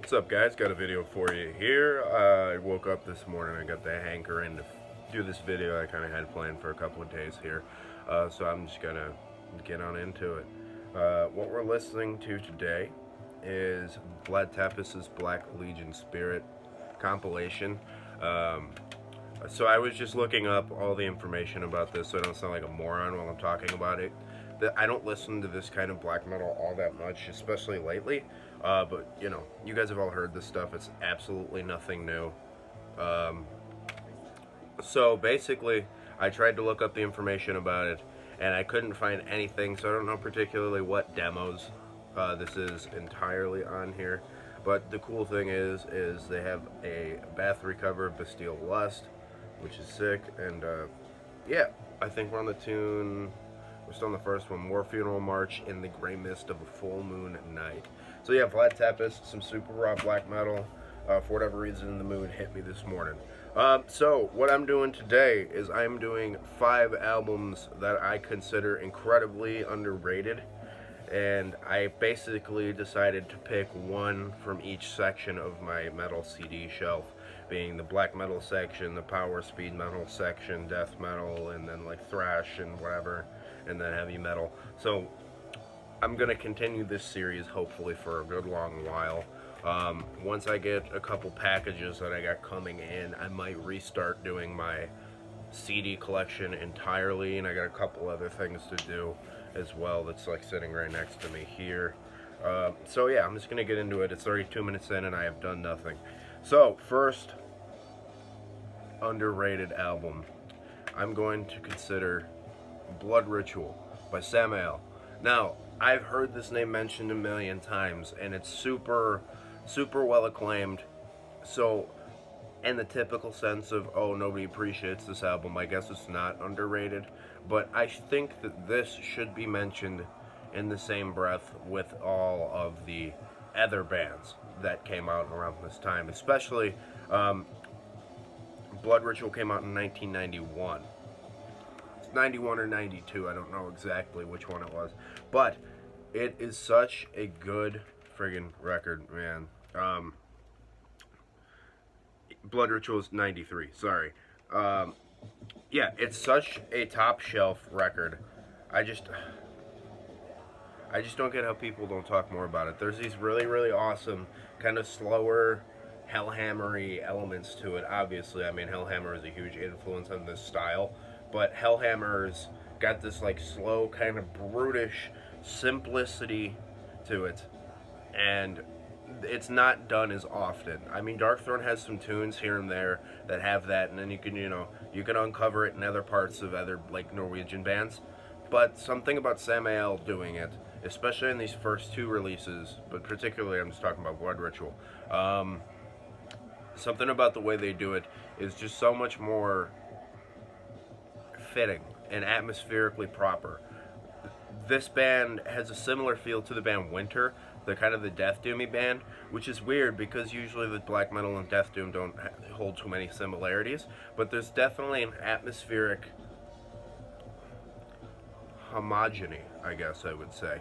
What's up, guys? Got a video for you here. I woke up this morning. I got the hankering to do this video I kind of had planned for a couple of days here. So I'm just gonna get on into it. What we're listening to today is Vlad Tepes's Black Legion Spirit compilation. So I was just looking up all the information about this so I don't sound like a moron while I'm talking about it. I don't listen to this kind of black metal all that much, especially lately. But, you know, you guys have all heard this stuff. It's absolutely nothing new. So basically, I tried to look up the information about it, and I couldn't find anything, so I don't know particularly what demos this is entirely on here. But the cool thing is they have a Bathory cover of Bastille Lust, which is sick, and yeah, I think we're on the tune. We're still on the first one, War Funeral March in the Gray Mist of a Full Moon Night. So yeah, Vlad Tepes, some super raw black metal. For whatever reason, the mood hit me this morning. So what I'm doing today is I'm doing 5 albums that I consider incredibly underrated. And I basically decided to pick one from each section of my metal CD shelf, being the black metal section, the power speed metal section, death metal, and then like thrash and whatever, and then heavy metal. So I'm going to continue this series hopefully for a good long while. Once I get a couple packages that I got coming in, I might restart doing my CD collection entirely, and I got a couple other things to do as well that's like sitting right next to me here. So yeah, I'm just gonna get into it. It's already 2 minutes in and I have done nothing. So first underrated album, I'm going to consider Blood Ritual by Samael. Now, I've heard this name mentioned a million times, and it's super well acclaimed. So in the typical sense of, oh, nobody appreciates this album, I guess it's not underrated. But I think that this should be mentioned in the same breath with all of the other bands that came out around this time. Especially, Blood Ritual came out in 1991. It's 91 or 92, I don't know exactly which one it was. But it is such a good friggin' record, man. Blood Ritual is 93, sorry. Yeah, it's such a top shelf record. I just don't get how people don't talk more about it. There's these really awesome, kind of slower, Hellhammer-y elements to it. Obviously, I mean, Hellhammer is a huge influence on this style, but Hellhammer's got this like slow, kind of brutish simplicity to it, and it's not done as often. I mean, Darkthrone has some tunes here and there that have that, and then you can uncover it in other parts of other like Norwegian bands. But something about Samael doing it, especially in these first 2 releases, but particularly I'm just talking about Blood Ritual. Something about the way they do it is just so much more fitting and atmospherically proper. This band has a similar feel to the band Winter, the kind of the Death Doomy band, which is weird because usually the black metal and Death Doom don't hold too many similarities, but there's definitely an atmospheric homogeny, I guess I would say,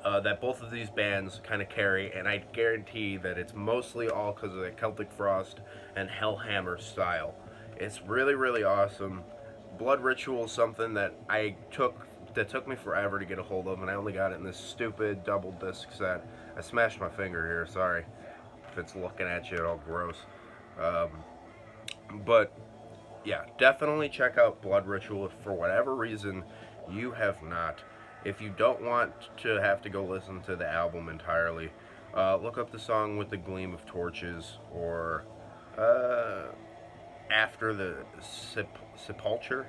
that both of these bands kind of carry, and I guarantee that it's mostly all because of the Celtic Frost and Hellhammer style. It's really awesome. Blood Ritual is something that took me forever to get a hold of, and I only got it in this stupid double disc set. I smashed my finger here, sorry if it's looking at you all gross. But yeah, definitely check out Blood Ritual if for whatever reason you have not. If you don't want to have to go listen to the album entirely, look up the song With the Gleam of Torches, or After the Sepulture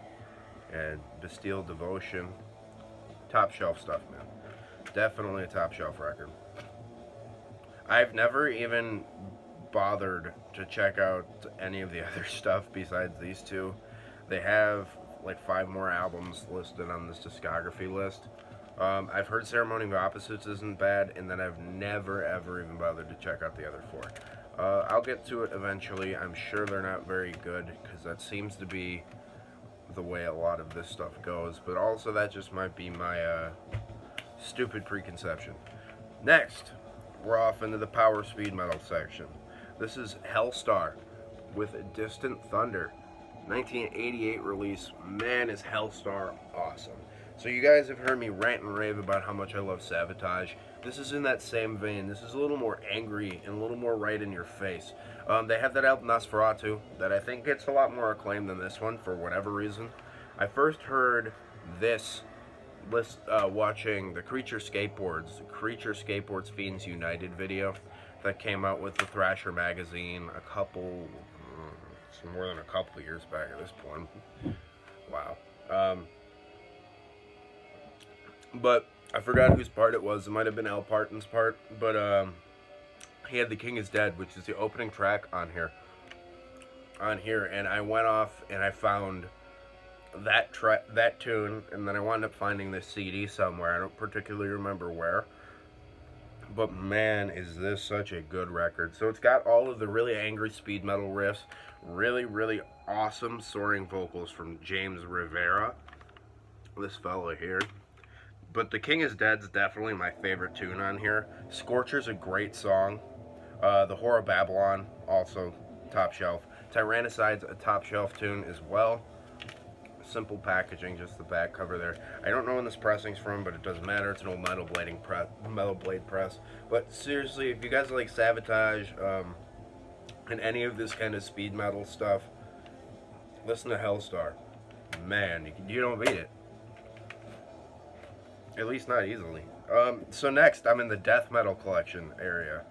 and Bastille Devotion. Top shelf stuff, man. Definitely a top shelf record. I've never even bothered to check out any of the other stuff besides these 2. They have like 5 more albums listed on this discography list. I've heard Ceremony of Opposites isn't bad, and then I've never ever even bothered to check out the other 4. I'll get to it eventually. I'm sure they're not very good, because that seems to be the way a lot of this stuff goes, but also that just might be my stupid preconception. Next, we're off into the power speed metal section. This is Hellstar with Distant Thunder. 1988 release. Man, is Hellstar awesome. So you guys have heard me rant and rave about how much I love Sabotage. This is in that same vein. This is a little more angry and a little more right in your face. They have that album Nosferatu that I think gets a lot more acclaim than this one for whatever reason. I first heard this watching the Creature Skateboards Fiends United video that came out with the Thrasher magazine it's more than a couple of years back at this point. Wow. But I forgot whose part it was. It might have been Al Parton's part, but he had The King is Dead, which is the opening track on here, and I went off and I found that tune, and then I wound up finding this CD somewhere. I don't particularly remember where, but man, is this such a good record. So it's got all of the really angry speed metal riffs, really, really awesome soaring vocals from James Rivera, this fella here. But The King is Dead's definitely my favorite tune on here. Scorcher's a great song. The Whore of Babylon, also top shelf. Tyrannicide's a top shelf tune as well. Simple packaging, just the back cover there. I don't know when this pressing's from, but it doesn't matter. It's an old metal blade press. But seriously, if you guys like Sabotage and any of this kind of speed metal stuff, listen to Hellstar. Man, you don't beat it. At least not easily. So next, I'm in the death metal collection area.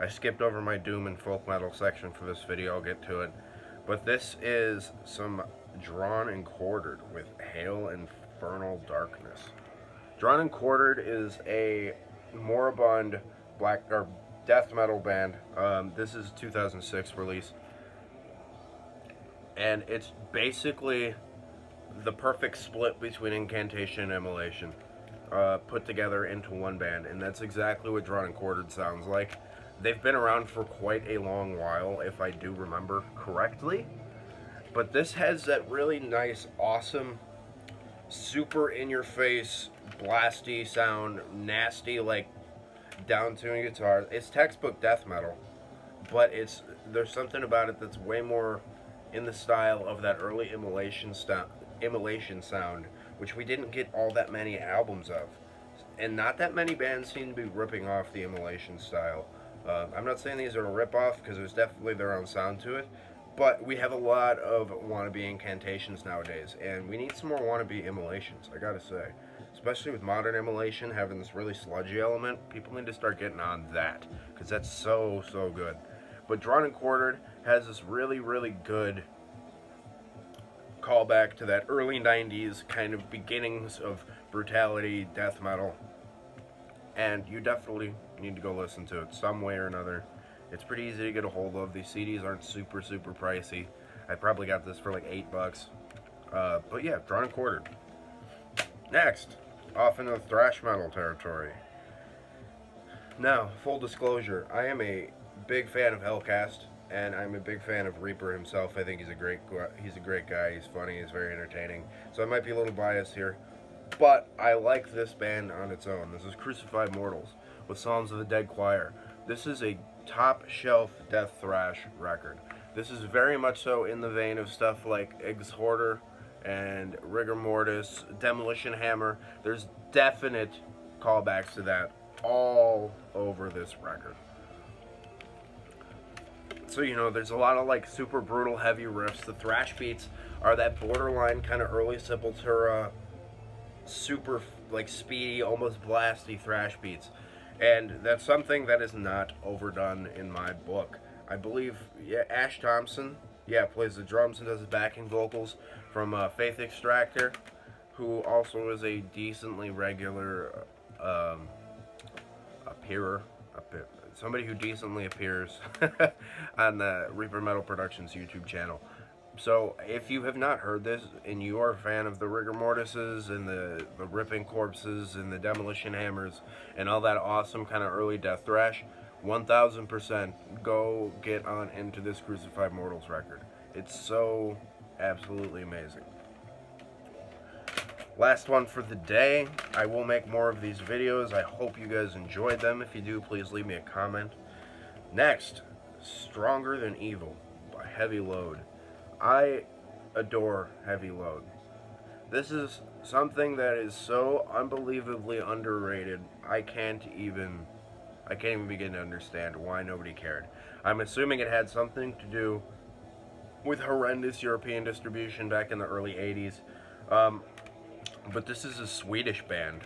I skipped over my doom and folk metal section for this video. I'll get to it. But this is some Drawn and Quartered with Hail Infernal Darkness. Drawn and Quartered is a moribund death metal band. This is a 2006 release, and it's basically the perfect split between incantation and immolation put together into one band, and that's exactly what Drawn and Quartered sounds like. They've been around for quite a long while, if I do remember correctly. But this has that really nice, awesome, super in-your-face, blasty sound, nasty, like, down-tuned guitar. It's textbook death metal, but there's something about it that's way more in the style of that early immolation sound, which we didn't get all that many albums of. And not that many bands seem to be ripping off the immolation style. I'm not saying these are a rip-off, because there's definitely their own sound to it. But we have a lot of wannabe incantations nowadays, and we need some more wannabe immolations, I gotta say. Especially with modern immolation having this really sludgy element, people need to start getting on that, because that's so, so good. But Drawn and Quartered has this really, really good callback to that early 90s kind of beginnings of brutality death metal. And you definitely need to go listen to it some way or another. It's pretty easy to get a hold of. These CDs aren't super, super pricey. I probably got this for like $8. But yeah, Drawn and Quartered. Next, off into the thrash metal territory. Now, full disclosure, I am a big fan of Hellcast, and I'm a big fan of Reaper himself. I think he's a great guy. He's funny. He's very entertaining. So I might be a little biased here, but I like this band on its own. This is Crucified Mortals with Psalms of the Dead Choir. This is a top shelf death thrash record. This is very much so in the vein of stuff like Exhorter and Rigor Mortis, Demolition Hammer. There's definite callbacks to that all over this record. So, there's a lot of like super brutal heavy riffs. The thrash beats are that borderline kind of early Sepultura, super like speedy, almost blasty thrash beats. And that's something that is not overdone in my book. I believe, Ash Thompson, plays the drums and does his backing vocals from Faith Extractor, who also is a decently regular appearer, somebody who decently appears on the Reaper Metal Productions YouTube channel. So if you have not heard this and you are a fan of the Rigor Mortises and the Ripping Corpses and the Demolition Hammers and all that awesome kind of early death thrash, 1000% go get on into this Crucified Mortals record. It's so absolutely amazing. Last one for the day. I will make more of these videos. I hope you guys enjoyed them. If you do, please leave me a comment. Next, Stronger Than Evil by Heavy Load. I adore Heavy Load. This is something that is so unbelievably underrated. I can't even begin to understand why nobody cared. I'm assuming it had something to do with horrendous European distribution back in the early 80s. But this is a Swedish band.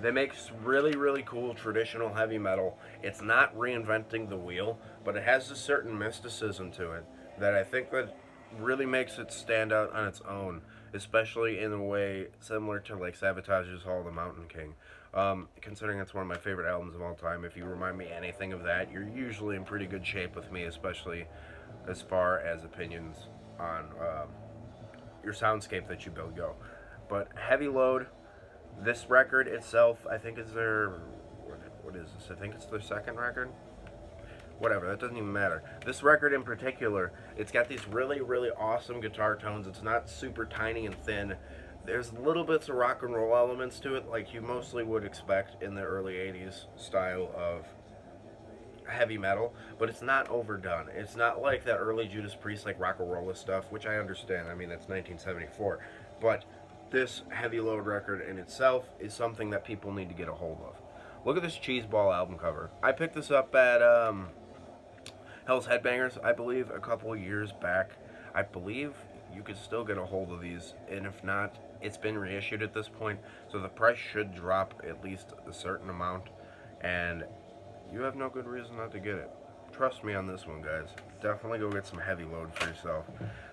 They make really, really cool traditional heavy metal. It's not reinventing the wheel, but it has a certain mysticism to it that I think that really makes it stand out on its own, especially in a way similar to like Savage's Hall of the Mountain King. Considering it's one of my favorite albums of all time, if you remind me anything of that, you're usually in pretty good shape with me, especially as far as opinions on your soundscape that you build go. But Heavy Load, this record itself, I think is their, what is this? I think it's their second record. Whatever, that doesn't even matter. This record in particular, it's got these really, really awesome guitar tones. It's not super tiny and thin. There's little bits of rock and roll elements to it, like you mostly would expect in the early 80s style of heavy metal, but it's not overdone. It's not like that early Judas Priest, like rock and roll stuff, which I understand. I mean, that's 1974. But this Heavy Load record in itself is something that people need to get a hold of. Look at this Cheeseball album cover. I picked this up at Hell's Headbangers, I believe, a couple of years back. I believe you could still get a hold of these, and if not, it's been reissued at this point, so the price should drop at least a certain amount, and you have no good reason not to get it. Trust me on this one, guys. Definitely go get some Heavy Load for yourself.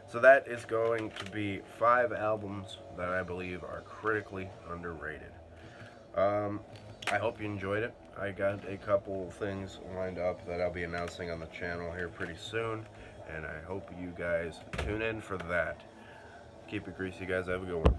So that is going to be 5 albums that I believe are critically underrated. I hope you enjoyed it. I got a couple things lined up that I'll be announcing on the channel here pretty soon, and I hope you guys tune in for that. Keep it greasy, guys. Have a good one.